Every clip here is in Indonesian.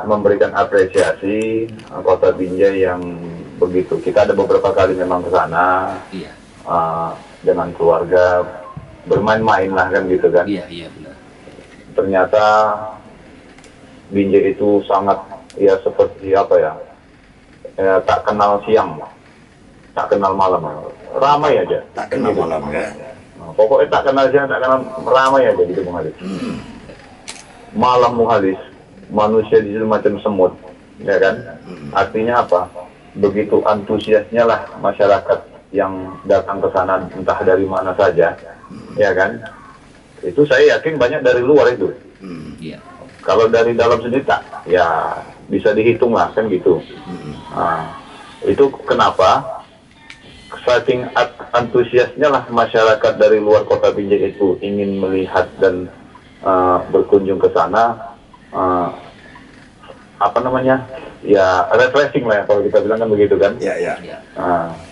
memberikan apresiasi Kota Binjai yang begitu. Kita ada beberapa kali memang ke sana, Iya, dengan keluarga bermain-main lah kan gitu kan. iya benar. Ternyata Binjai itu sangat ya seperti apa ya, tak kenal siang, tak kenal malam, ramai aja. Tak kenal Gitu. malam ya. Pokoknya tak kenal siang, tak kenal ramai aja gitu Bung Halis. Malam Bung Halis, manusia di situ macam semut, ya kan? Artinya apa? Begitu antusiasnya lah masyarakat yang datang ke sana entah dari mana saja, ya kan? Itu saya yakin banyak dari luar itu. Iya. Kalau dari dalam sendiri tak, ya bisa dihitung lah kan gitu. Nah, itu kenapa? Saking antusiasnya lah masyarakat dari luar Kota Binjai itu ingin melihat dan berkunjung ke sana. Apa namanya, ya refreshing lah ya, kalau kita bilang kan begitu kan. Ya, ya. Iya.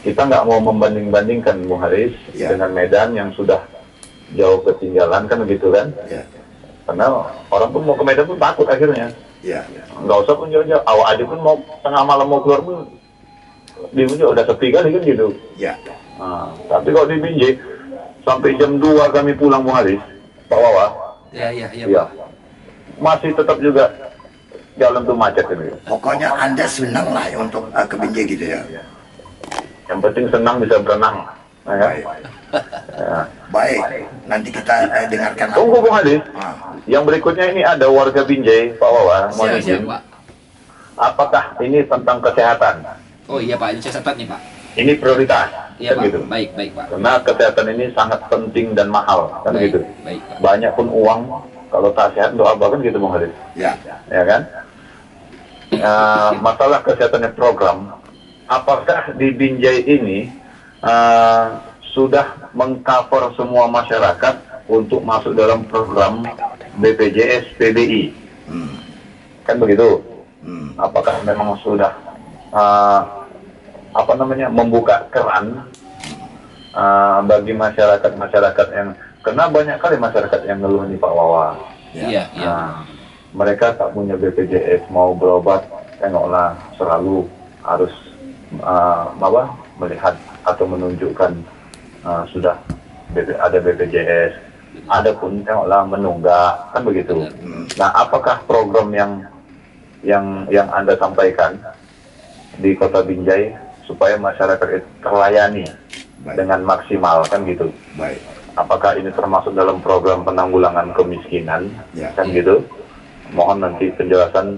Kita nggak mau membanding-bandingkan Bung Haris Ya. dengan Medan yang sudah jauh ketinggalan kan begitu kan. Ya. Karena orang pun mau ke Medan pun takut akhirnya. Ya. Nggak usah pun jauh-jauh, awal aja pun mau tengah malam mau keluar pun di Binjai udah sepi kali kan gitu. Ya. Tapi kalau di Binjai sampai jam 2 kami pulang Bung Haris, Pak Wawa, Iya, ya, masih tetap juga jalan tuh macet ini. Pokoknya Anda senang lah ya untuk ke Binjai gitu ya. Yang penting senang bisa berenang. Ya, kan? Baik. Ya. Baik. Nanti kita dengarkan. Tunggu Bung Haris. Ah. Yang berikutnya ini ada warga Binjai, Pak Wawa, mohon Siap, izin. Pak. Apakah ini tentang kesehatan? Oh iya Pak, ini saya catat nih Pak. Ini prioritas, Iya kan Pak, gitu. baik Pak. Karena kesehatan ini sangat penting dan mahal, kan Baik, gitu. baik Pak. Banyak pun uang, kalau tak sehat untuk apa kan gitu Bung Haris. Ya. Ya kan? Masalah kesehatannya program, apakah di Binjai ini sudah mengcover semua masyarakat untuk masuk dalam program BPJS PBI? Kan begitu? Apakah memang sudah membuka keran bagi masyarakat yang, karena banyak kali masyarakat yang ngeluh nih Pak Wawa. Iya. Mereka tak punya BPJS, mau berobat, tengoklah selalu harus melihat atau menunjukkan sudah ada BPJS, ada pun tengoklah menunggak, kan begitu. Nah, apakah program yang Anda sampaikan di Kota Binjai supaya masyarakat itu terlayani Baik. dengan maksimal, kan gitu? Baik. Apakah ini termasuk dalam program penanggulangan kemiskinan, Ya. kan gitu? Mohon nanti penjelasan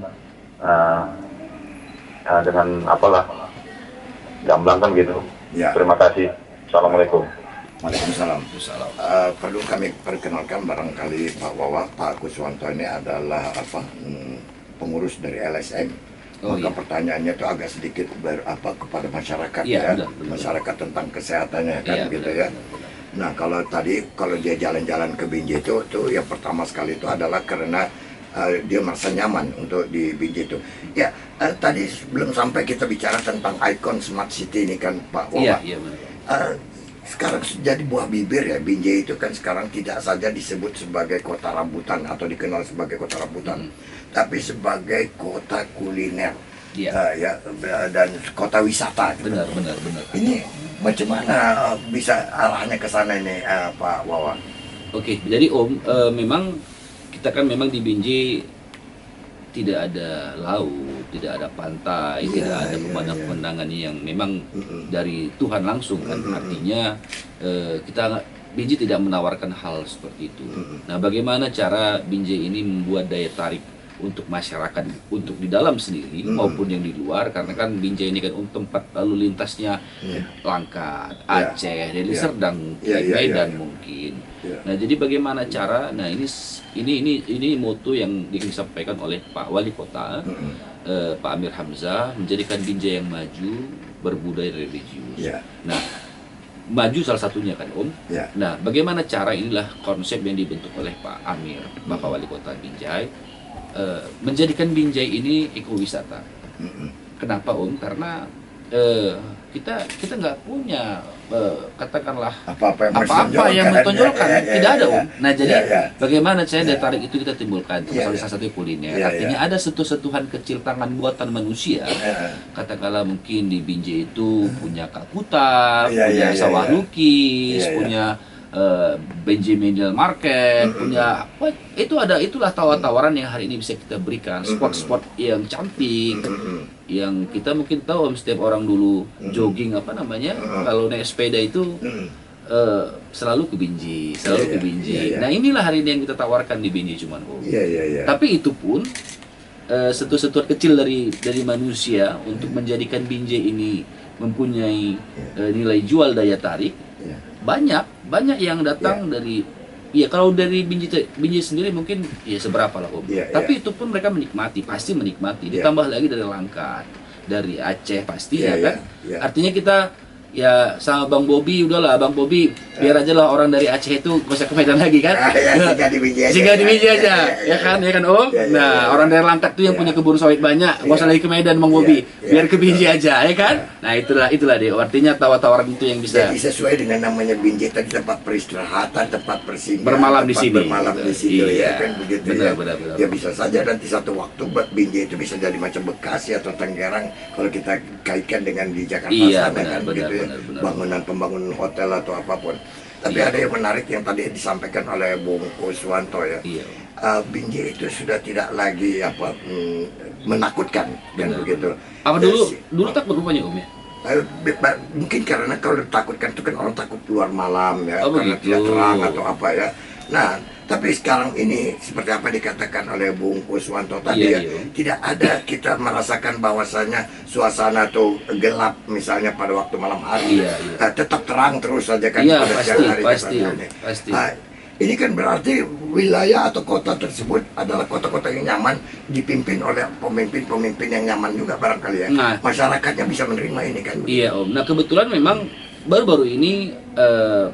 dengan apalah gamblang kan gitu. Ya. Terima kasih. Assalamualaikum. Waalaikumsalam. Perlu kami perkenalkan barangkali Pak Wawa, Pak Kuswanto ini adalah pengurus dari LSM. Oh, Maka iya. pertanyaannya itu agak sedikit kepada masyarakat Iya, ya, benar. masyarakat tentang kesehatannya kan Iya, gitu benar, ya. Nah kalau dia jalan-jalan ke Binjai itu yang pertama sekali itu adalah karena dia merasa nyaman untuk di Binjai itu. Ya tadi belum sampai kita bicara tentang ikon smart city ini kan Pak Wawa. Iya benar. Sekarang jadi buah bibir ya, Binjai itu kan sekarang tidak saja disebut sebagai kota rambutan atau dikenal sebagai kota rambutan, tapi sebagai kota kuliner. Iya. Dan kota wisata. Gitu. Benar. Ini macam mana bisa arahnya ke sana ini Pak Wawan? Oke, jadi Om, memang kita kan memang di Binjai tidak ada laut, tidak ada pantai, tidak ada pemandangan-pemandangan yang memang dari Tuhan langsung kan. Artinya kita Binjai tidak menawarkan hal seperti itu. Nah, bagaimana cara Binjai ini membuat daya tarik untuk masyarakat, untuk di dalam sendiri maupun yang di luar, karena kan Binjai ini kan tempat lalu lintasnya Langkat, Aceh, Deli Serdang, Medan mungkin. Nah, jadi bagaimana cara? Nah, ini moto yang disampaikan oleh Pak Wali Kota, Pak Amir Hamzah, menjadikan Binjai yang maju, berbudaya religius. Nah, maju salah satunya kan Om. Nah, bagaimana cara, inilah konsep yang dibentuk oleh Pak Amir, Bapak Wali Kota Binjai, menjadikan Binjai ini ekowisata. Kenapa Om? Karena kita nggak punya katakanlah Apa-apa yang mentonjolkan, tidak ada Om. Nah jadi bagaimana saya daya Ya. tarik itu kita timbulkan, Ya, salah ya. satu kuliner. Ya, Artinya ada sentuhan kecil tangan buatan manusia. Katakanlah mungkin di Binjai itu punya Kalkuta, Ya, punya ya, ya, sawah ya. lukis, Ya, ya. punya Benjamin Market, punya itulah tawar-tawaran yang hari ini bisa kita berikan, spot-spot yang cantik, yang kita mungkin tahu Om, setiap orang dulu jogging apa namanya, kalau naik sepeda itu selalu ke Binjai, selalu Iya, ke Binjai. iya, iya. Nah inilah hari ini yang kita tawarkan di Binjai cuman Om. Iya, iya, iya. Tapi itu pun sentuhan kecil dari manusia untuk menjadikan Binjai ini mempunyai nilai jual daya tarik. Iya. Banyak yang datang dari, ya kalau dari Binjai sendiri mungkin ya seberapa lah Om. Iya, Tapi itu pun mereka menikmati, pasti menikmati. Iya. Ditambah lagi dari Langkat, dari Aceh pasti Iya, ya kan. iya. Artinya kita ya sama Bang Bobi, udahlah Bang Bobi biar aja lah orang dari Aceh itu gak usah ke Medan lagi kan. Singgah di Binjai aja. Singgah di Binjai aja, ya kan Om. Iya, iya, Nah, iya. orang dari Langkat tuh yang Iya. punya kebun sawit banyak, gak usah Iya. lagi ke Medan Bang Bobi, Iya, biar iya. ke Binjai aja, ya kan. Nah, itulah deh. Artinya tawaran itu yang bisa Jadi sesuai dengan namanya Binjai tadi, tempat peristirahatan, tempat bersinggahan, Bermalam di tempat sini. bermalam di situ, Iya. ya kan begitu Benar, ya. benar. Ya bisa saja nanti satu waktu Binjai itu bisa jadi macam Bekasi atau Tangerang kalau kita kaitkan dengan di Jakarta Iya, sana benar, kan benar, begitu ya. benar. Pembangunan hotel atau apapun. Tapi Iya. ada yang menarik yang tadi disampaikan oleh Bung Kuswanto ya. Iya. Binjai itu sudah tidak lagi menakutkan kan Benar, begitu. Apa Ya, dulu takut rupanya Om ya? Mungkin karena kalau ditakutkan itu kan orang takut keluar malam ya, Oh, karena begitu. tidak terang atau apa ya. Nah, tapi sekarang ini seperti apa dikatakan oleh Bung Kuswanto tadi Iya, ya, iya. tidak ada kita merasakan bahwasanya suasana tuh gelap misalnya pada waktu malam hari. Iya, iya. Tetap terang terus saja kan Iya, pada pasti, siang hari pasti, katanya. pasti. Nah, ini kan berarti wilayah atau kota tersebut adalah kota-kota yang nyaman, dipimpin oleh pemimpin-pemimpin yang nyaman juga barangkali ya. Nah. Masyarakatnya bisa menerima ini kan. Iya Om. Nah kebetulan memang baru-baru ini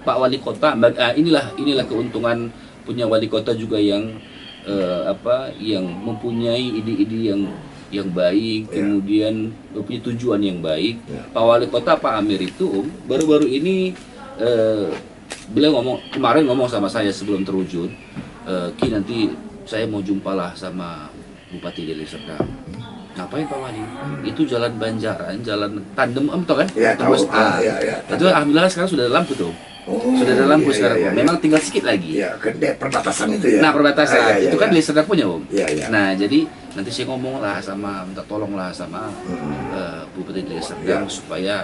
Pak Wali Kota, inilah keuntungan punya wali kota juga yang yang mempunyai ide-ide yang baik, Ya. kemudian mempunyai tujuan yang baik. Ya. Pak Wali Kota Pak Amir itu Om, baru-baru ini beliau kemarin ngomong sama saya sebelum terwujud, Ki nanti saya mau jumpalah sama Bupati Deli Serdang. Ngapain Pak Wali? Itu jalan Banjaran, jalan tandem Om tau kan? Ya, tahu. Tembus A. Ya. Itu alhamdulillah sekarang sudah ada lampu tuh. Oh, Sudah ada lampu iya, sekarang iya, Om. iya. Memang tinggal sedikit lagi. Ya, ke perbatasan itu ya. Nah perbatasan Iya, itu kan iya. Deli Serdang punya Om. Iya, iya. Nah jadi nanti saya ngomong lah minta tolong lah sama Bupati Deli Serdang Iya. supaya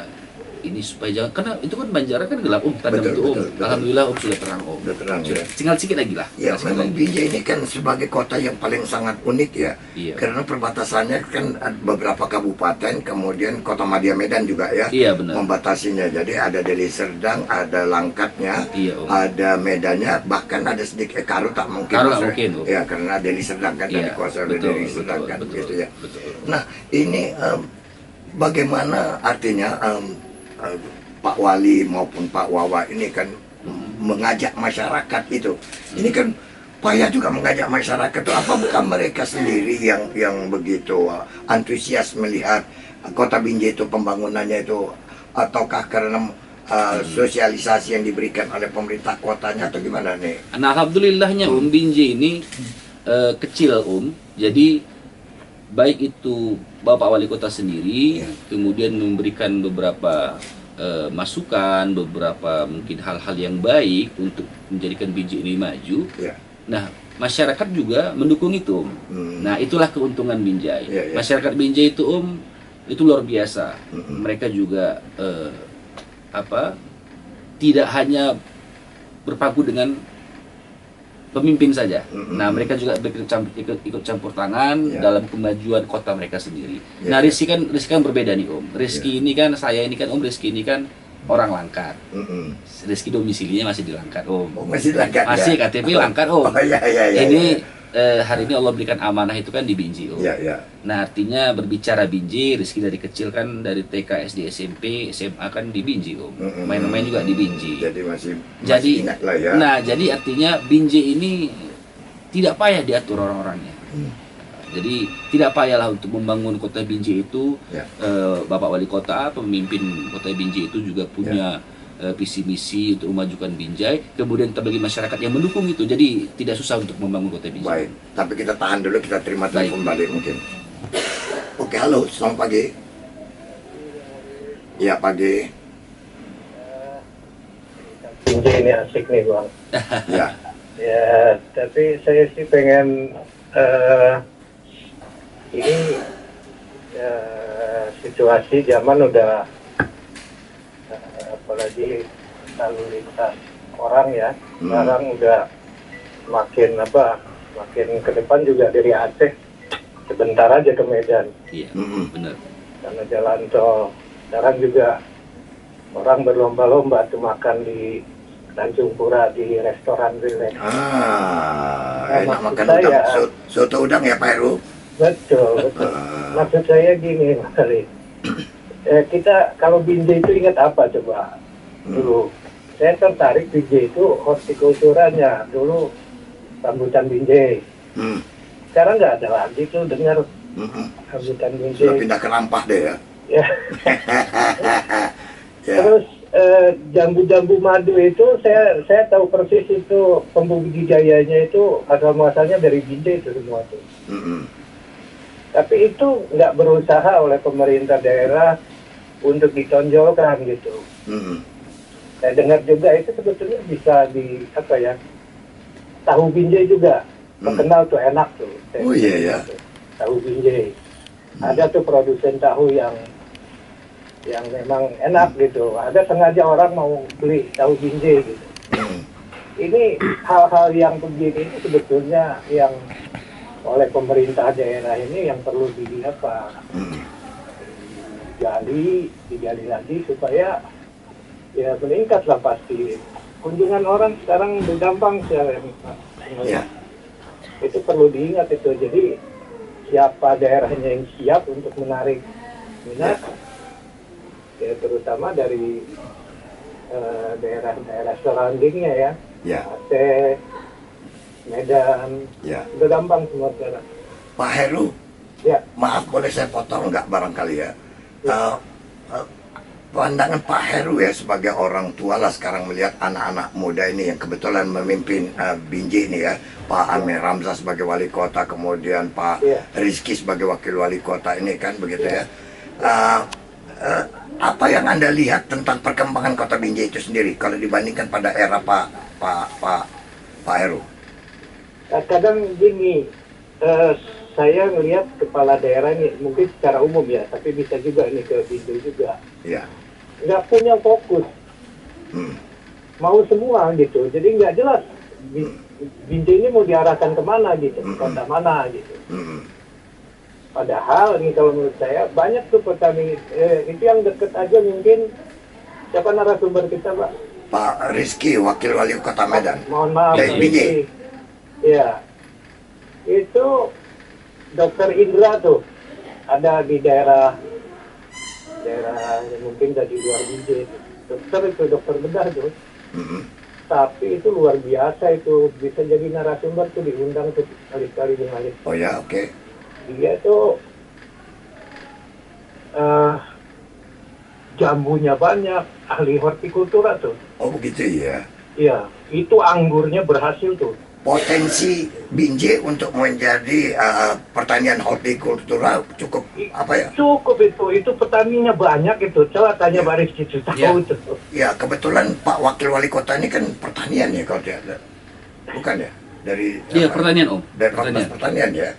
jangan, karena itu kan Banjaran kan gelap Om, tandem Betul, itu Om. betul, betul. Alhamdulillah Om sudah terang Om. Sudah terang, Sudah. ya. Tinggal sedikit lagi lah. Ya, Tinggal sedikit memang lagi. Binjai ini kan sebagai kota yang paling sangat unik ya. Iya. Karena perbatasannya kan ada beberapa kabupaten, kemudian Kota Madya Medan juga ya. Iya, benar. Membatasinya. Jadi ada Deli Serdang, ada Langkatnya, Iya, Om. ada Medannya, bahkan ada sedikit Karu tak mungkin. Karu tak maksudnya. mungkin, Om. Ya, karena Deli Serdang kan Iya, dikuasai oleh betul, Deli Serdang kan betul, gitu ya. betul. Nah, ini bagaimana artinya Pak Wali maupun Pak Wawa ini kan mengajak masyarakat itu. Ini kan payah juga mengajak masyarakat itu. Apa bukan mereka sendiri yang begitu antusias melihat kota Binjai itu pembangunannya itu, ataukah karena sosialisasi yang diberikan oleh pemerintah kotanya atau gimana nih? Nah alhamdulillahnya Om, Binjai ini kecil Om, jadi baik itu Bapak Wali Kota sendiri, kemudian memberikan beberapa masukan, beberapa mungkin hal-hal yang baik untuk menjadikan Binjai ini maju. Ya. Nah masyarakat juga mendukung itu Om. Nah itulah keuntungan Binjai. Ya, ya. Masyarakat Binjai itu Om, itu luar biasa. Mereka juga tidak hanya berpaku dengan pemimpin saja. Nah, mereka juga ikut campur tangan Ya. dalam kemajuan kota mereka sendiri. Ya, Nah, ya. Rizky kan berbeda nih Om. Rizky ini kan, saya ini kan Om, Rizky ini kan orang Langkat. Rizky domisilinya masih di Langkat Om. Oh, masih Langkat, Masih ya? KTP Langkat Om. Oh, iya, iya, iya, Ini iya. hari ini Allah berikan amanah itu kan di Binjai Om. Ya, ya. Nah, artinya berbicara Binjai, Rizky dari kecil kan dari TK, SD, SMP, SMA kan di Binjai Om. Main-main juga di Binjai. Jadi masih ingat lah ya. Nah, jadi artinya Binjai ini tidak payah diatur orang-orangnya. Jadi tidak payahlah untuk membangun kota Binjai itu. Ya. Bapak Wali Kota, pemimpin kota Binjai itu juga punya visi misi untuk memajukan Binjai. Kemudian bagi masyarakat yang mendukung itu, jadi tidak susah untuk membangun kota Binjai. Baik, tapi kita tahan dulu, kita terima telepon Baik. balik mungkin. Oke, halo, selamat pagi. Ya, pagi. Binjai ini asik nih Bang. Ya, Ya, tapi saya sih pengen ini situasi zaman udah apalagi lalu lintas orang ya, sekarang udah makin ke depan juga dari Aceh sebentar aja ke Medan Iya, benar. karena jalan tol. Sekarang juga orang berlomba-lomba tuh makan di Tanjung Pura di restoran relax. enak maksud makan saya- udang, soto udang ya Pak Heru? Betul. Maksud saya gini, Mas Ali. Kita kalau Binjai itu ingat apa coba? Dulu saya tertarik Binjai itu hortikulturanya. Dulu rambutan Binjai. Hmm. Sekarang nggak ada lagi tuh dengar rambutan Sudah Binjai. pindah ke Lampah deh ya. Ya. Ya. Terus jambu-jambu madu itu saya tahu persis itu pembudidayanya itu asal muasalnya dari Binjai itu semua tuh. Tapi itu nggak berusaha oleh pemerintah daerah untuk ditonjolkan gitu. Saya dengar juga itu sebetulnya bisa di apa ya, tahu Binjai juga terkenal tuh, enak tuh. Saya Oh, iya, dengar ya. gitu. Tahu Binjai. Ada tuh produsen tahu yang memang enak gitu. Ada sengaja orang mau beli tahu Binjai gitu. Ini hal-hal yang begini itu sebetulnya yang oleh pemerintah daerah ini yang perlu digali lagi supaya ya meningkatlah pasti. Kunjungan orang sekarang bergampang Ya. itu perlu diingat itu. Jadi siapa daerahnya yang siap untuk menarik minat, ya terutama dari daerah-daerah surroundingnya ya, Ya. Aceh, Medan, Ya. udah gampang semua sekarang. Pak Heru, Ya, maaf boleh saya potong nggak barangkali ya? Pandangan Pak Heru ya sebagai orang tua lah sekarang melihat anak-anak muda ini yang kebetulan memimpin Binjai ini ya, Pak Amir Ramzah sebagai wali kota, kemudian Pak Rizky sebagai wakil wali kota ini kan begitu ya. Apa yang Anda lihat tentang perkembangan kota Binjai itu sendiri kalau dibandingkan pada era Pak Heru? kadang gini, saya ngelihat kepala daerah ini mungkin secara umum ya, tapi bisa juga ini ke Binjai juga, Ya. nggak punya fokus, mau semua gitu, jadi nggak jelas Binjai ini mau diarahkan kemana gitu, kota mana gitu. Padahal ini kalau menurut saya banyak tuh petani, itu yang deket aja mungkin, siapa narasumber kita Pak? Pak Rizky, wakil wali kota Medan. Mohon maaf, Dari Pak Binjai. Rizky. Ya, itu Dokter Indra tuh ada di daerah yang mungkin dari luar Binjai. Dokter bedah tuh. Tapi itu luar biasa, itu bisa jadi narasumber tuh, diundang tuh kali-kali di Malik. Oh ya, oke. Dia tuh jambunya banyak, ahli hortikultura tuh. Oh begitu ya. Iya, itu anggurnya berhasil tuh. Potensi Binjai untuk menjadi pertanian hortikultura cukup apa ya? Cukup itu petaninya banyak itu. Coba tanya Pak Rizky itu, tahu itu. Ya kebetulan Pak Wakil Wali Kota ini kan pertanian ya kalau dia ada, bukan ya? Dari Iya, pertanian Om. dari Fakultas Pertanian ya.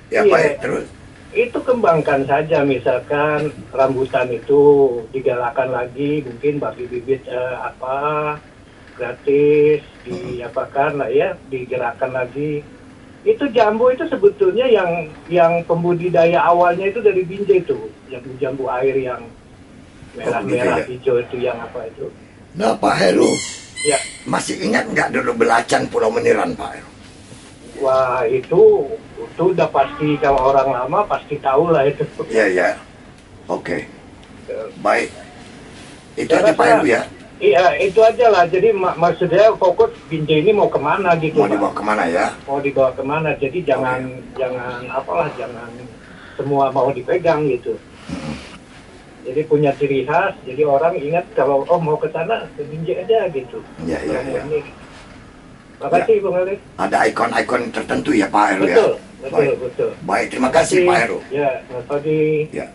Ya Iya. baik terus. Itu kembangkan saja, misalkan rambutan itu digalakan lagi, mungkin bagi bibit gratis, diapakan lah ya, digerakkan lagi. Itu jambu itu sebetulnya yang pembudidaya awalnya itu dari Binjai itu, jambu air yang merah-merah, hijau itu yang apa itu. Nah Pak Heru, Ya, masih ingat nggak dulu belacan Pulau Meniran Pak Heru? wah itu udah pasti, kalau orang lama pasti tahu lah itu. Iya ya. Oke. Baik. Itu Saya aja Pak rasa- Heru ya. Iya, itu aja lah. Jadi maksudnya fokus Binjai ini mau kemana gitu. Mau dibawa kemana ya? Mau dibawa kemana? Jadi jangan jangan semua mau dipegang gitu. Jadi punya ciri khas. Jadi orang ingat kalau mau ke sana ke Binjai aja gitu. Iya. Makasih Bung Ali. Ada ikon-ikon tertentu ya Pak Heru ya? Betul. Baik, terima kasih Pak Heru. Ya, selamat pagi. Ya.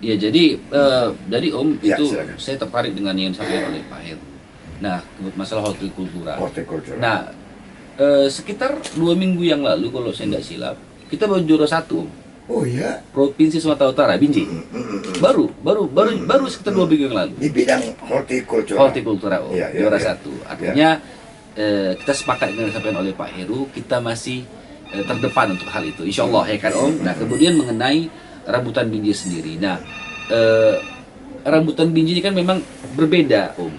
Ya jadi dari Om Ya, itu silakan. saya tertarik dengan yang disampaikan oleh Pak Heru. Nah, masalah hortikultura. Nah, sekitar 2 minggu yang lalu kalau saya tidak silap, kita baru juara 1 Om. Oh ya. Provinsi Sumatera Utara, Binjai. Baru sekitar 2 minggu yang lalu. Di bidang hortikultura. Hortikultura Om, Ya, juara ya. 1. Artinya kita sepakat dengan yang disampaikan oleh Pak Heru, kita masih terdepan untuk hal itu. Insya Allah ya kan Om. Nah, kemudian mengenai rambutan Binjai sendiri. Nah, rambutan Binjai kan memang berbeda Om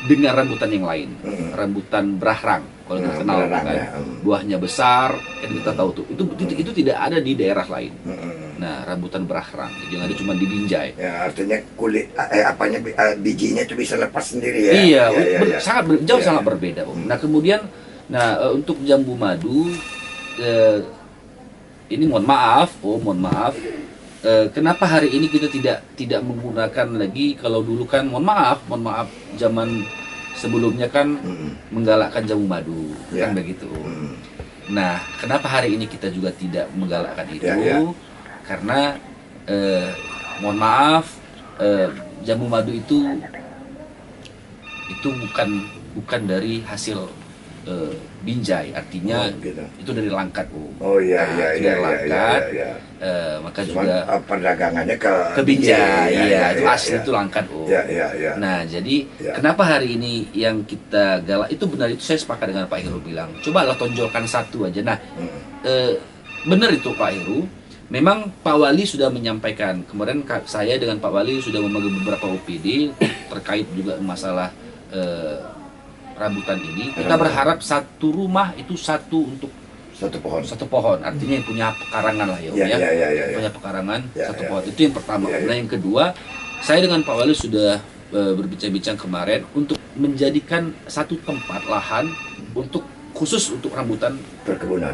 dengan rambutan yang lain. Rambutan berahrang kalau kita kenal berahrang, kan, ya. Buahnya besar, kan kita tahu tuh. Itu tidak ada di daerah lain. Nah, rambutan berahrang yang ada cuma di Binjai. Ya, artinya kulit bijinya itu bisa lepas sendiri ya. Iya, Ya. sangat berbeda Om. Nah, kemudian untuk jambu madu ini mohon maaf, kenapa hari ini kita tidak menggunakan lagi? Kalau dulu kan mohon maaf, zaman sebelumnya kan menggalakkan jambu madu, kan begitu. Nah, kenapa hari ini kita juga tidak menggalakkan itu? Karena mohon maaf, jambu madu itu bukan dari hasil Binjai, artinya gitu. itu dari Langkat Om. Oh iya. Maka Cuman, juga perdagangannya ke Binjai, itu asli itu Langkat Om. Ya. Nah, jadi kenapa hari ini yang kita galak itu benar, itu saya sepakat dengan Pak Heru bilang, cobalah tonjolkan satu aja. Nah, benar itu Pak Heru. Memang Pak Wali sudah menyampaikan, kemarin saya dengan Pak Wali sudah memanggil beberapa OPD terkait juga masalah rambutan ini. Kita berharap satu rumah itu satu pohon, artinya yang punya pekarangan lah ya, punya pekarangan satu pohon, itu yang pertama. Nah, yang kedua, saya dengan Pak Wali sudah berbincang-bincang kemarin untuk menjadikan satu tempat lahan khusus untuk rambutan perkebunan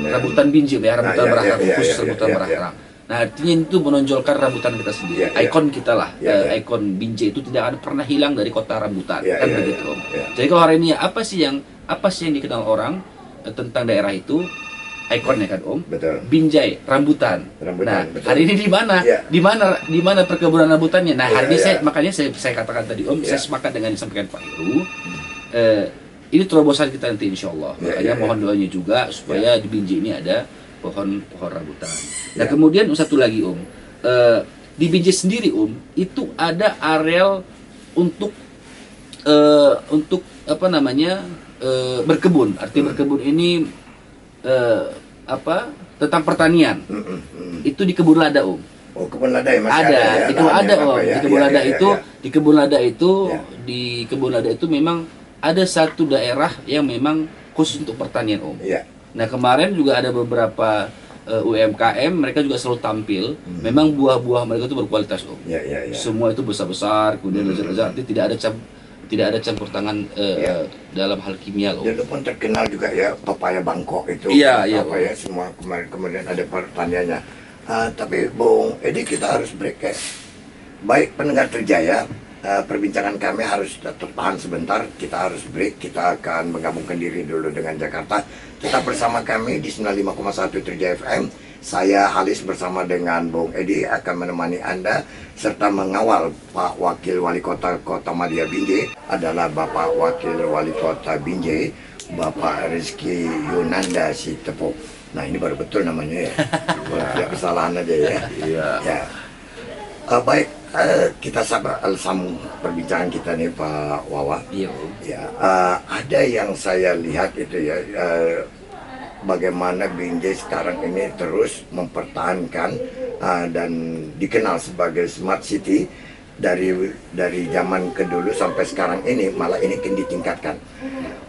rambutan Binjai ya, rambutan berahrang, khusus rambutan berahrang. Nah, artinya itu menonjolkan rambutan kita sendiri, ikon kita lah, ikon Binjai itu tidak ada pernah hilang dari kota rambutan, kan begitu Om. Jadi kalau hari ini apa sih yang dikenal orang tentang daerah itu, ikonnya kan Om, Betul. Binjai rambutan. Nah, betul. hari ini di mana perkebunan rambutannya? Nah, hari ini makanya saya katakan tadi Om, saya sepakat dengan yang disampaikan Pak Heru. Ini terobosan kita nanti insya Allah. Makanya mohon doanya juga supaya di Binjai ini ada pohon rambutan. Nah, kemudian satu lagi Om, di Binjai sendiri Om, itu ada areal untuk berkebun. Artinya berkebun ini tentang pertanian. Itu di Kebun Lada Om. Oh, Kebun Lada ya, masih ada ya, di Kebun Lada Om. ya? Di Kebun Lada itu, Ya. di Kebun Lada itu memang ada satu daerah yang memang khusus untuk pertanian Om. Iya. Nah, kemarin juga ada beberapa UMKM, mereka juga selalu tampil. Memang buah-buah mereka itu berkualitas Om. Iya. Semua itu besar-besar, kemudian lezat-lezat, artinya tidak ada campur tangan dalam hal kimia Om. Dia pun terkenal juga ya, pepaya Bangkok itu. Iya. Pepaya semua kemudian ada pertaniannya. Tapi Bung Edi, kita harus break ya. Baik pendengar Trijaya, perbincangan kami harus tertahan sebentar. Kita harus break. Kita akan menggabungkan diri dulu dengan Jakarta. Tetap bersama kami di 95,1 Trijaya FM. Saya Halis bersama dengan Bung Edi akan menemani Anda serta mengawal Pak Wakil Wali Kota Kotamadya Binjai adalah Bapak Wakil Wali Kota Binjai, Bapak Rizky Yunanda Sitepuk. Nah, ini baru betul namanya ya. Tidak kesalahan aja ya. Ya. Baik, kita sambung perbincangan kita nih Pak Wawa. Iya. Ya, ada yang saya lihat itu ya, bagaimana Binjai sekarang ini terus mempertahankan dan dikenal sebagai smart city dari zaman kedulu sampai sekarang ini, malah ini ditingkatkan.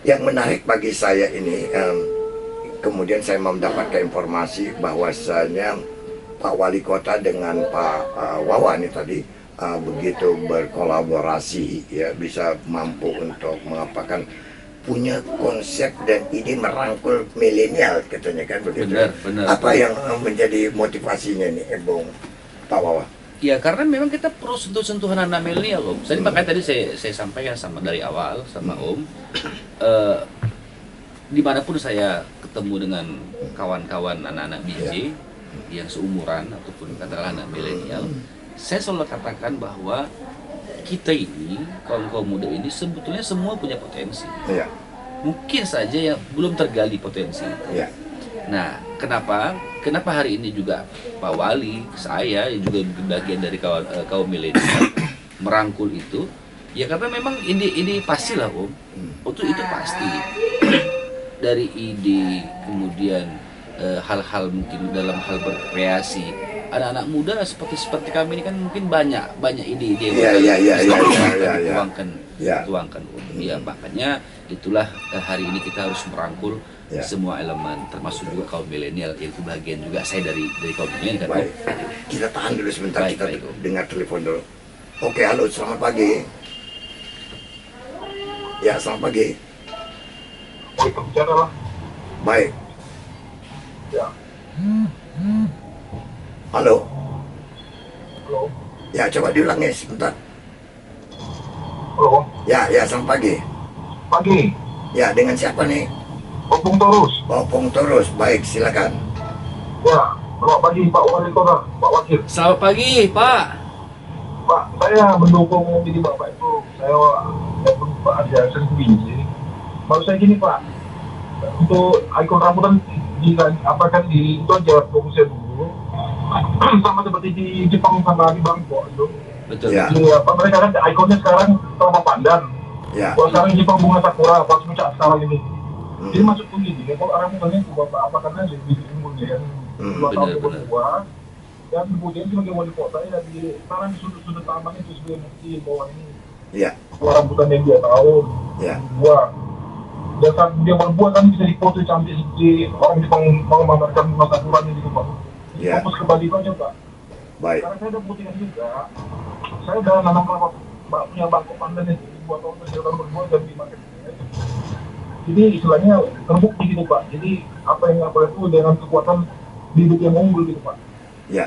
Yang menarik bagi saya ini, kemudian saya mendapatkan informasi bahwasanya Pak Wali Kota dengan Pak Wawa ini tadi begitu berkolaborasi ya, bisa mampu untuk mengapakan punya konsep dan ide merangkul milenial katanya kan begitu. Benar. Apa yang menjadi motivasinya nih, Bung Pak Wawa? Ya karena memang kita perlu sentuhan anak milenial, Om. Jadi makanya tadi saya sampaikan sama dari awal sama Om, dimanapun saya ketemu dengan kawan-kawan anak-anak BJ yang seumuran ataupun katakanlah anak milenial, saya selalu katakan bahwa kita ini, kaum muda ini sebetulnya semua punya potensi. Ya. Mungkin saja yang belum tergali potensi. Ya. Nah, kenapa hari ini juga Pak Wali, saya yang juga bagian dari kaum milenial merangkul itu, ya karena memang ini pastilah Om, itu pasti dari ide kemudian hal-hal mungkin dalam hal berkreasi. Anak-anak muda seperti kami ini kan mungkin banyak ide-ide yang tuangkan. Ya makanya itulah hari ini kita harus merangkul semua elemen, termasuk juga kaum milenial, yaitu bagian juga saya dari kaum milenial kan. Baik. Kita tahan dulu sebentar, Baik, kita baik, dengar telepon dulu. Oke, halo, selamat pagi. Ya, selamat pagi. Bicara lah. Baik. Ya. Halo. Halo. Ya, coba diulangi sebentar. Halo. Ya, selamat pagi. Pagi. Ya, dengan siapa nih? Opung Torus. Opung Torus. Baik, silakan. Ya. Selamat pagi Pak Wali Kota, Pak Wakil. Selamat pagi Pak. Pak, saya mendukung ini Bapak itu. Saya walaupun Pak ada sering bingung. Maksud saya gini Pak, untuk ikon rambutan apakan di itu aja fokusnya dulu. Sama seperti di Jepang sama di Bangkok itu. Betul. Ya. Jadi, mereka kan ikonnya sekarang sama pandan. Ya. Kalau sekarang Jepang bunga sakura, pas puncak sekarang ini. Jadi maksudku gini, kalau orang mukanya itu Bapak apa karena lebih kemudian 2 tahun kedua dan kemudian sebagai wali kota ya di sekarang sudut-sudut taman itu sebagai bukti bahwa ini Ya. rambutan yang dia tahun Ya. buah dan saat dia berbuah kan bisa dipoto cantik di orang Jepang memamerkan bunga sakura ini gitu Pak. Ya. Fokus ke Bali itu aja Pak. Baik. Karena saya udah buktikan juga, saya udah nanam punya bangkok pandan itu 2 tahun berjalan berbuah dan di market. Jadi istilahnya terbukti gitu Pak. Jadi apa itu dengan kekuatan bibit yang unggul gitu Pak. Ya.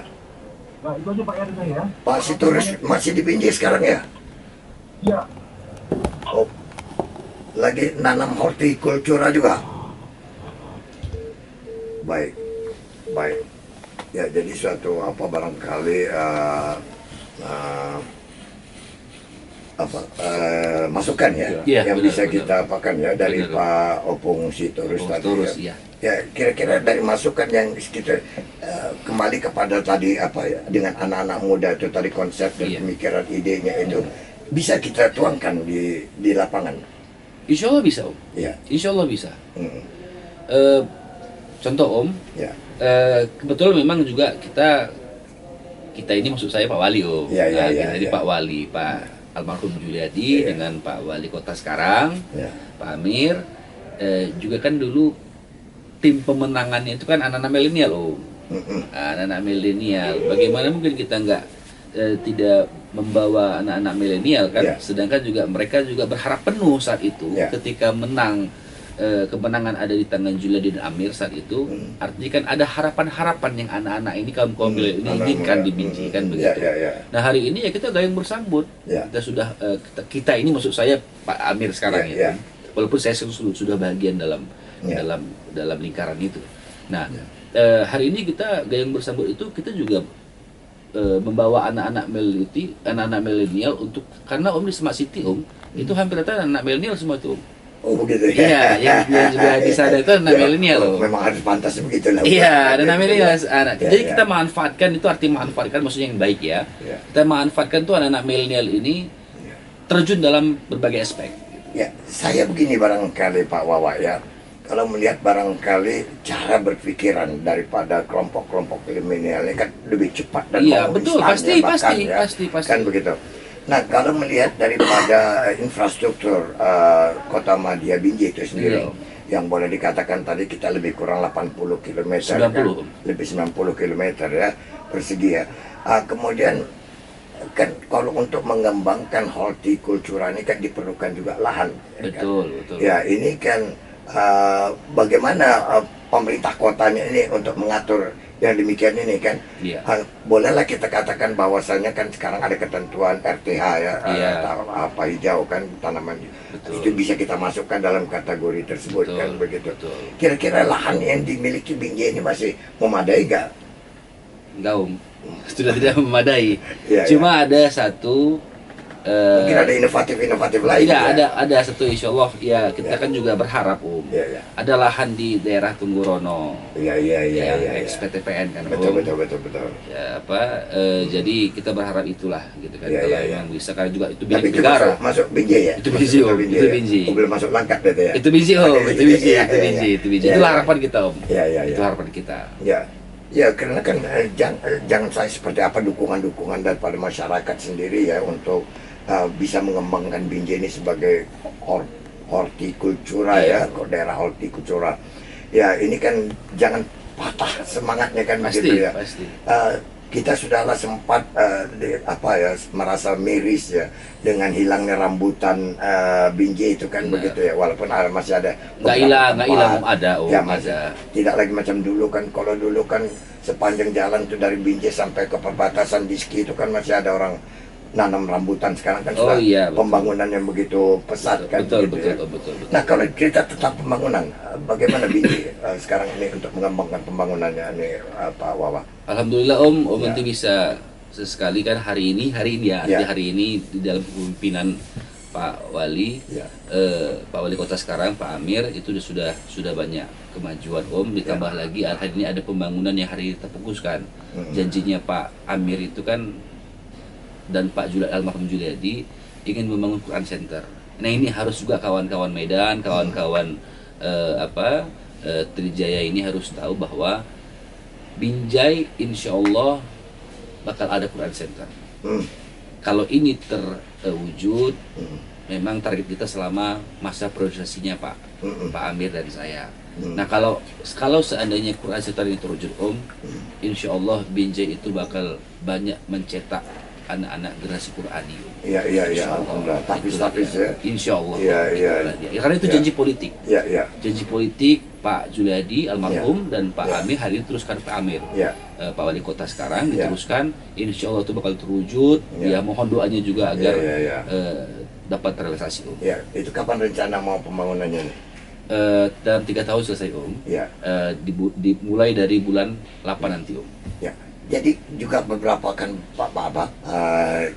Nah itu aja Pak ya dari saya. Pak Sitorus masih di Binjai sekarang ya? Iya. Oh. Lagi nanam hortikultura juga? Baik. Baik. Ya, jadi suatu barangkali masukan ya, yang benar, bisa kita apakan ya dari Benar. Pak Opung Sitorus tadi ya. Ya, kira-kira dari masukan yang kita kembali kepada tadi dengan anak-anak muda itu tadi konsep dan pemikiran idenya itu bisa kita tuangkan di lapangan. Insya Allah bisa Om. Ya. Insya Allah bisa. Contoh Om, Ya. kebetulan memang juga kita ini maksud saya Pak Wali Om. Jadi Pak Wali, Pak almarhum Juliadi dengan Pak Wali Kota sekarang, Pak Amir, juga kan dulu tim pemenangannya itu kan anak-anak milenial Om. Anak-anak milenial. Bagaimana mungkin kita tidak membawa anak-anak milenial kan? Sedangkan juga mereka juga berharap penuh saat itu ketika kemenangan ada di tangan Juliadi dan Amir saat itu, artinya kan ada harapan-harapan yang anak-anak ini kaum milenial ini inginkan dibincikan begitu. Nah hari ini ya kita gayung bersambut. Kita sudah kita ini maksud saya Pak Amir sekarang ya. Walaupun saya sudah bagian dalam lingkaran itu. Nah hari ini kita gayung bersambut itu kita juga membawa anak-anak milenial untuk karena Om di Smart City Om itu hampir rata anak milenial semua itu Om. Oh begitu ya. Iya, yang juga di sana itu anak milenial loh. Memang harus pantas begitu lah. Iya, anak milenial. Jadi kita manfaatkan itu manfaatkan maksudnya yang baik ya. Kita manfaatkan tuh anak-anak milenial ini terjun dalam berbagai aspek. Ya, saya begini barangkali Pak Wawa ya. Kalau melihat barangkali cara berpikiran daripada kelompok-kelompok milenial ini kan lebih cepat dan betul, pasti. Kan begitu. Nah, kalau melihat daripada infrastruktur Kota Madya Binjai itu sendiri, yang boleh dikatakan tadi kita lebih kurang 80 km, 90. Lebih 90 km ya persegi ya. Kemudian kan kalau untuk mengembangkan hortikultura ini kan diperlukan juga lahan. Ya kan? Betul. Ya ini kan bagaimana pemerintah kotanya ini untuk mengatur yang demikian ini kan. Iya. Bolehlah kita katakan bahwasannya kan sekarang ada ketentuan RTH ya, Iya. apa hijau kan tanaman. Betul. Itu bisa kita masukkan dalam kategori tersebut Betul, kan begitu. betul. Kira-kira lahan yang dimiliki Binjai ini masih memadai gak? Enggak sudah tidak memadai. Iya, Cuma ada satu Mungkin ada inovatif lain. tidak ya? ada satu, insya Allah ya kita kan juga berharap Iya. ada lahan di daerah Tunggurono Iya. yang Iya. ex-PTPN kan Betul. Ya, jadi kita berharap itulah gitu kan, Iya, kalau iya. yang bisa kan juga itu Tapi milik itu negara. masuk Binjai ya? Itu Binjai, Om. Masuk Itu Binjai. Oh, belum masuk Langkat berarti ya? Itu biji Iya. itu itulah harapan kita Om. Iya. Itu harapan kita. Ya, karena kan jangan saya seperti apa dukungan daripada masyarakat sendiri ya untuk bisa mengembangkan Binjai ini sebagai hortikultura ya, daerah hortikultura. Ya, ini kan jangan patah semangatnya kan begitu ya. Pasti. Kita sudahlah sempat merasa miris ya dengan hilangnya rambutan Binjai itu kan begitu ya, walaupun masih ada Nggak hilang Om, ada Om. ya masih Ada. tidak lagi macam dulu kan. Kalau dulu kan sepanjang jalan tuh dari Binjai sampai ke perbatasan Diski itu kan masih ada orang nanam rambutan. Sekarang kan sudah pembangunan yang begitu pesat kan betul. Nah, kalau cerita tentang pembangunan, bagaimana Binjai sekarang ini untuk mengembangkan pembangunannya ini Pak Wawa? Alhamdulillah Om nanti bisa sesekali kan hari ini di dalam kepemimpinan Pak Wali, Pak Wali Kota sekarang Pak Amir itu sudah banyak kemajuan Om. Ditambah lagi hari ini ada pembangunan yang hari ini kita fokuskan. Janjinya Pak Amir itu kan dan Pak almarhum Juliadi ingin membangun Quran Center. Nah ini harus juga kawan-kawan Medan, kawan-kawan Trijaya ini harus tahu bahwa Binjai insya Allah bakal ada Quran Center. Kalau ini terwujud, memang target kita selama masa priorisasinya Pak Amir dan saya. Nah kalau seandainya Quran Center ini terwujud Om, insya Allah Binjai itu bakal banyak mencetak anak-anak generasi Qurani. Iya. Alhamdulillah. Tapis ya. Insya Allah. Iya. Karena itu janji politik. Iya. Janji politik Pak Juliadi almarhum dan Pak Amir hari ini teruskan Pak Amir. Pak Wali Kota sekarang diteruskan. Insya Allah itu bakal terwujud. Ya mohon doanya juga agar dapat terrealisasi Om. Ya, itu kapan rencana mau pembangunannya nih? Dalam 3 tahun selesai Om. Ya. Dimulai dari bulan 8 nanti Om. Ya. Jadi juga beberapa kan Pak Baba,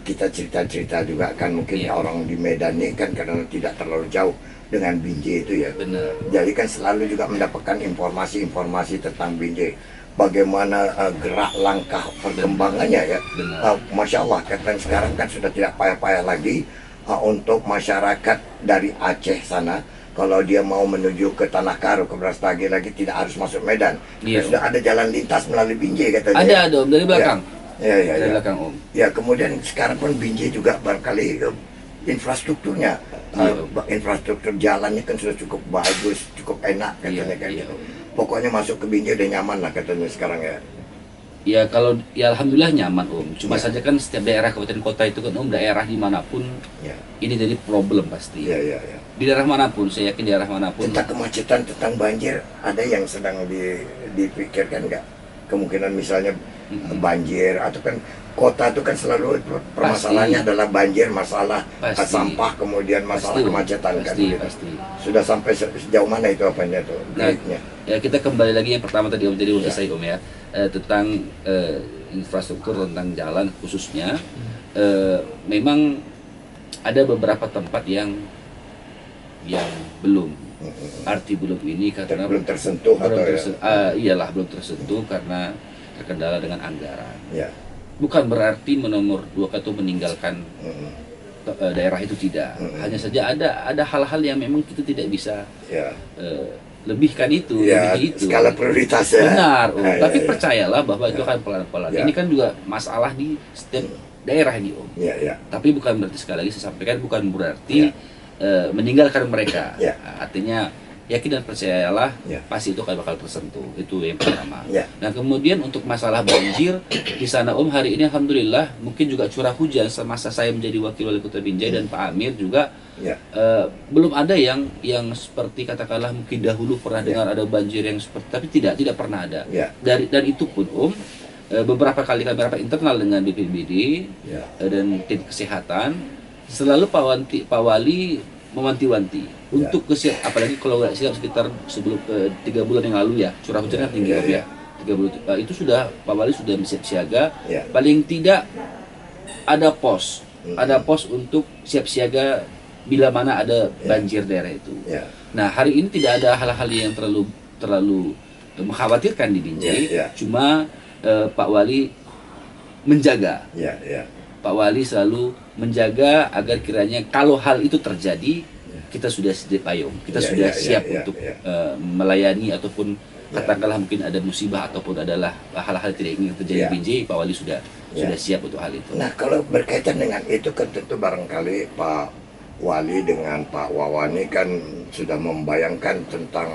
kita cerita-cerita juga kan mungkin orang di Medan ini kan karena tidak terlalu jauh dengan Binjai itu ya. Benar. Jadi kan selalu juga mendapatkan informasi-informasi tentang Binjai. Bagaimana gerak langkah perkembangannya ya. Masya Allah, kan sekarang kan sudah tidak payah-payah lagi untuk masyarakat dari Aceh sana. Kalau dia mau menuju ke Tanah Karo, ke Brastagi lagi tidak harus masuk Medan. Sudah ada jalan lintas melalui Binjai katanya. Ada Om, dari belakang. Dari belakang Om. Ya, kemudian sekarang pun Binjai juga barangkali infrastrukturnya, infrastruktur jalannya kan sudah cukup bagus, cukup enak katanya kan. Pokoknya masuk ke Binjai udah nyaman lah katanya sekarang ya. Ya kalau alhamdulillah nyaman Om. Cuma saja kan setiap daerah kabupaten kota itu kan Om, daerah dimanapun ini jadi problem pasti. Iya. Di daerah manapun, saya yakin daerah manapun. Tentang kemacetan, tentang banjir, ada yang sedang dipikirkan nggak? Kemungkinan misalnya banjir atau kan kota itu kan selalu permasalahannya adalah banjir, masalah sampah, kemudian masalah kemacetan kan. Pasti. Sudah sampai sejauh mana itu apanya tuh? Ya kita kembali lagi yang pertama tadi Om, jadi selesai Om ya. Tentang infrastruktur, tentang jalan khususnya, memang ada beberapa tempat yang belum ini karena belum tersentuh iyalah belum tersentuh karena terkendala dengan anggaran. Bukan berarti menomor 2 atau meninggalkan daerah itu tidak. Hanya saja ada hal-hal yang memang kita tidak bisa lebihkan itu, skala prioritas ya. Benar, Om. Tapi percayalah bahwa itu akan pelan-pelan. Ini kan juga masalah di setiap daerah ini, Om. Tapi bukan berarti, sekali lagi saya sampaikan, bukan berarti meninggalkan mereka. Artinya yakin dan percayalah Ya. pasti itu akan bakal tersentuh. Itu yang pertama. Ya. Nah kemudian untuk masalah banjir di sana Om, hari ini alhamdulillah mungkin juga curah hujan semasa saya menjadi wakil wali kota Binjai dan Pak Amir juga Ya. belum ada yang seperti katakanlah mungkin dahulu pernah Ya. dengar ada banjir yang seperti, tapi tidak pernah ada. Ya. Dan itu pun Om, beberapa kali kami rapat internal dengan BPBD Ya. dan tim kesehatan, selalu Pak Wali mewanti-wanti untuk kesiap, apalagi kalau nggak siap sekitar sebelum 3 bulan yang lalu ya, curah hujan kan tinggi Om ya. 3 bulan itu sudah Pak Wali sudah siap siaga. Ya. Paling tidak ada pos untuk siap siaga bila mana ada banjir daerah itu. Ya. Nah hari ini tidak ada hal-hal yang terlalu mengkhawatirkan di Binjai. Ya. Cuma Pak Wali menjaga. Ya. Ya. Pak Wali selalu menjaga agar kiranya kalau hal itu terjadi kita sudah sedia payung, kita Ya, sudah ya, siap ya, ya, untuk ya. melayani ataupun katakanlah mungkin ada musibah ataupun adalah hal-hal yang tidak ingin terjadi Ya. di Binjai, Pak Wali sudah Ya. siap untuk hal itu. Nah, kalau berkaitan dengan itu kan tentu barangkali Pak Wali dengan Pak Wawani kan sudah membayangkan tentang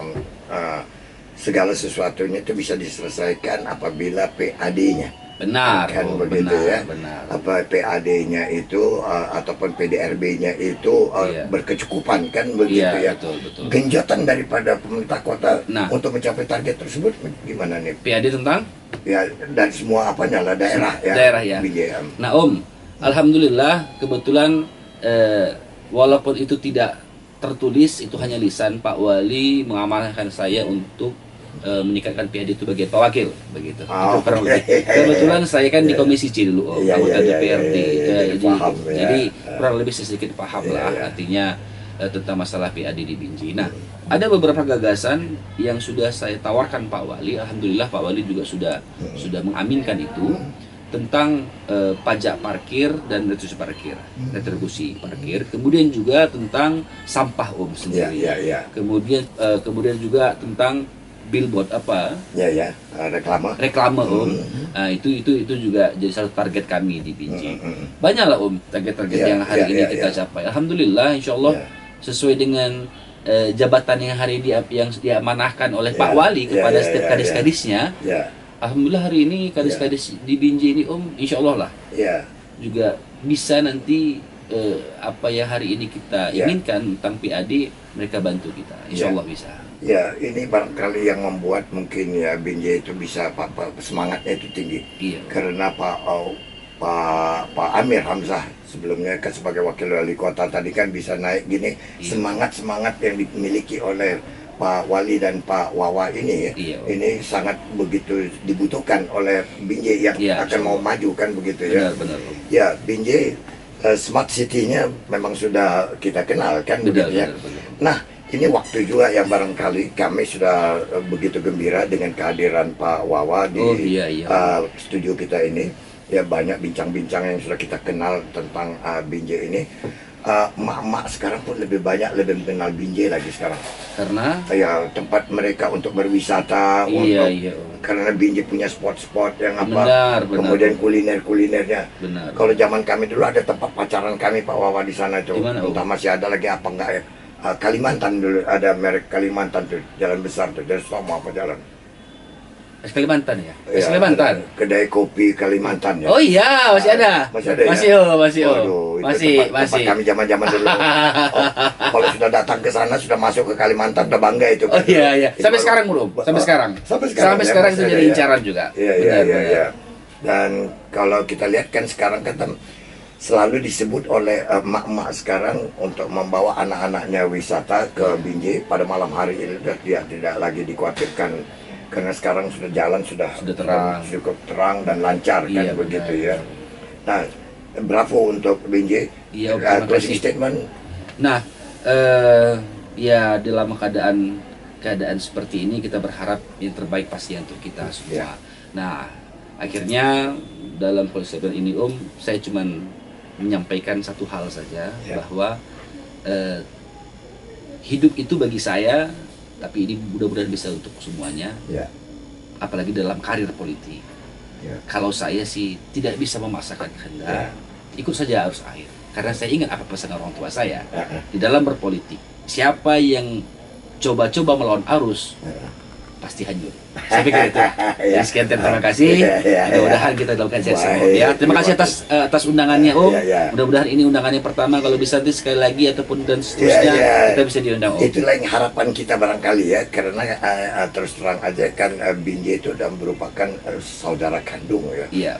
segala sesuatunya itu bisa diselesaikan apabila PAD-nya. Benar, Kan Om, begitu benar, ya. benar. Apa PAD-nya itu ataupun PDRB-nya itu Iya. berkecukupan kan begitu Iya, ya. betul. Genjotan daripada pemerintah kota Nah. untuk mencapai target tersebut gimana nih? PAD tentang Ya dan semua apanya lah daerah ya. Daerah, ya. Binjai. Nah Om, alhamdulillah kebetulan walaupun itu tidak tertulis, itu hanya lisan, Pak Wali mengamanahkan saya untuk meningkatkan PAD itu bagian Pak Wakil begitu. Oh, Itu kurang oke. lebih. Kebetulan saya kan di Komisi C dulu Om, Iya, anggota iya, iya, DPRD. iya, iya, Jadi, paham, ya. jadi kurang lebih sedikit paham Iya, lah iya. artinya tentang masalah PAD di Binjai. Nah, ada beberapa gagasan yang sudah saya tawarkan Pak Wali. Alhamdulillah Pak Wali juga sudah mengaminkan itu tentang pajak parkir dan retribusi parkir. Kemudian juga tentang sampah Om sendiri. Ya, ya, ya. Kemudian juga tentang billboard Ya, reklame. Om. Nah, itu juga jadi satu target kami di Binjai. Mm. Banyaklah Om target-target Ya, yang hari ya, ini ya, kita ya. capai. Alhamdulillah, insya Allah Ya. sesuai dengan jabatan yang hari ini yang diamanahkan oleh Ya, Pak Wali kepada ya, setiap ya, kadis-kadisnya. Ya, Alhamdulillah hari ini kadis-kadis di Binjai ini Om, insya Allah lah ya. juga bisa nanti apa yang hari ini kita Ya. inginkan tentang PAD, mereka bantu kita. Insya Ya. Allah bisa. Ya, ini barangkali yang membuat mungkin ya Binjai itu bisa semangatnya itu tinggi. Iya. Karena Pak Amir Hamzah sebelumnya kan sebagai wakil wali kota tadi kan bisa naik gini, Iya. semangat yang dimiliki oleh Pak Wali dan Pak Wawa ini ya, Iya. ini sangat begitu dibutuhkan oleh Binjai yang Iya, akan mau maju kan begitu ya. Benar Om. Ya, Binjai smart city-nya memang sudah kita kenal kan Benar, begitu ya. benar. Nah, ini waktu juga yang barangkali kami sudah begitu gembira dengan kehadiran Pak Wawa di Oh, iya, iya. studio kita ini. Ya, banyak bincang-bincang yang sudah kita kenal tentang Binjai ini. Mak-mak sekarang pun lebih mengenal Binjai lagi sekarang. Karena Ya, tempat mereka untuk berwisata, iya, untuk iya Om. karena Binjai punya spot-spot yang apa, Benar, kemudian kuliner-kulinernya. Benar. Kalau zaman kami dulu ada tempat pacaran kami Pak Wawa di sana itu. Di mana, Om? Entah masih ada lagi apa enggak ya. Kalimantan dulu ada merek Kalimantan tuh, jalan besar tuh, dari Somo apa jalan. Es Kalimantan ya? Es Ya, Kalimantan. ada kedai kopi Kalimantan ya. Oh iya, masih ada. Masih ada ya? Masih masih Waduh, itu Masih, tempat kami zaman-zaman dulu. Kalau sudah datang ke sana, sudah masuk ke Kalimantan, udah bangga itu. Oh iya iya. Itu Sampai baru- sekarang belum? Sampai sekarang. Sampai sekarang. Sampai ya, sekarang masih itu ada jadi ya. incaran juga. Iya, iya, Benar, iya, benar. iya. Dan kalau kita lihat kan sekarang kan selalu disebut oleh emak-emak sekarang untuk membawa anak-anaknya wisata ke Binjai pada malam hari ini dia tidak lagi dikhawatirkan karena sekarang sudah jalan sudah terang. cukup terang dan lancar kan Iya, begitu benar. ya. Nah, bravo untuk Binjai. Iya, terima Closing kasih. statement. Nah, ya dalam keadaan seperti ini kita berharap yang terbaik pasti untuk kita semua. Ya. Nah, akhirnya dalam konsep ini Om, saya cuman menyampaikan satu hal saja Ya. bahwa hidup itu bagi saya, tapi ini mudah-mudahan bisa untuk semuanya, Ya. apalagi dalam karir politik. Ya. Kalau saya sih tidak bisa memaksakan kehendak, Ya. ikut saja arus air. Karena saya ingat apa pesan orang tua saya Ya. di dalam berpolitik. Siapa yang coba-coba melawan arus, pasti hanyut. Saya pikir itu. Jadi sekian, terima kasih. Mudah-mudahan kita lakukan semua. Ya, terima kasih atas undangannya, Om. Mudah-mudahan ini undangannya pertama, kalau bisa nanti sekali lagi ataupun dan seterusnya kita bisa diundang, Om. Itulah yang harapan kita barangkali ya, karena terus terang aja kan Binjai itu sudah merupakan saudara kandung ya. Iya.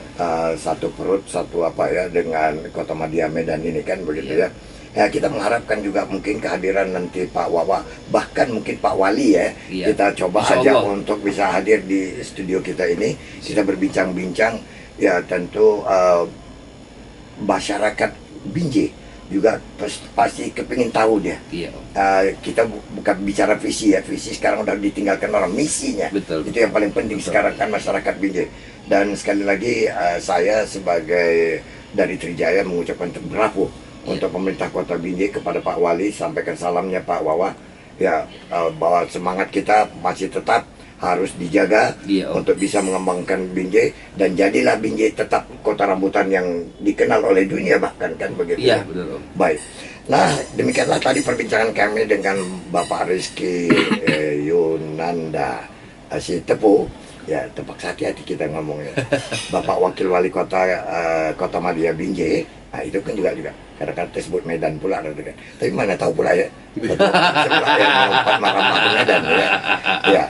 Satu perut, satu apa ya dengan Kota Madya Medan ini kan begitu ya. Ya, kita mengharapkan juga mungkin kehadiran nanti Pak Wawa, bahkan mungkin Pak Wali ya. Kita coba aja untuk bisa hadir di studio kita ini. Kita berbincang-bincang, ya tentu masyarakat Binjai juga pasti kepingin tahu dia. Kita bukan bicara visi ya, visi sekarang udah ditinggalkan orang, misinya. Betul. Itu yang paling penting sekarang kan masyarakat Binjai. Dan sekali lagi saya sebagai dari Trijaya mengucapkan bravo untuk pemerintah Kota Binjai, kepada Pak Wali, sampaikan salamnya Pak Wawa ya, bahwa semangat kita masih tetap harus dijaga untuk bisa mengembangkan Binjai, dan jadilah Binjai tetap kota rambutan yang dikenal oleh dunia bahkan kan begitu. Iya, betul. Baik. Nah, demikianlah tadi perbincangan kami dengan Bapak Rizky Yunanda si Tepu. Ya, tepak hati-hati kita ngomongnya. Bapak Wakil Wali Kota Kota Madya Binjai. Nah, itu kan juga kadang-kadang disebut Medan pula kan. Tapi mana tahu pula ya. Sebelah yang melompat marah-marah Medan ya. Ya.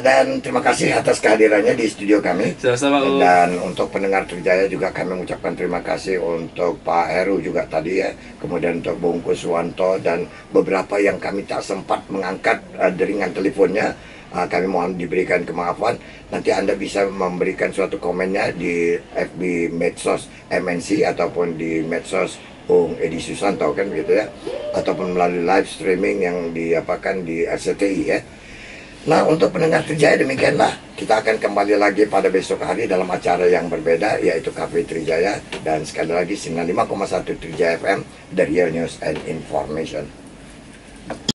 Dan terima kasih atas kehadirannya di studio kami. Sama-sama, Om. Dan untuk pendengar Trijaya juga kami mengucapkan terima kasih untuk Pak Heru juga tadi ya. Kemudian untuk Bung Kuswanto dan beberapa yang kami tak sempat mengangkat deringan teleponnya. Kami mohon diberikan kemaafan. Nanti Anda bisa memberikan suatu komennya di FB medsos MNC ataupun di medsos Bung Edi Susanto kan begitu ya, ataupun melalui live streaming yang diapakan di RCTI ya. Nah, untuk pendengar Trijaya demikianlah. Kita akan kembali lagi pada besok hari dalam acara yang berbeda, yaitu Cafe Trijaya. Dan sekali lagi 95,1 Trijaya FM, The Real News and Information.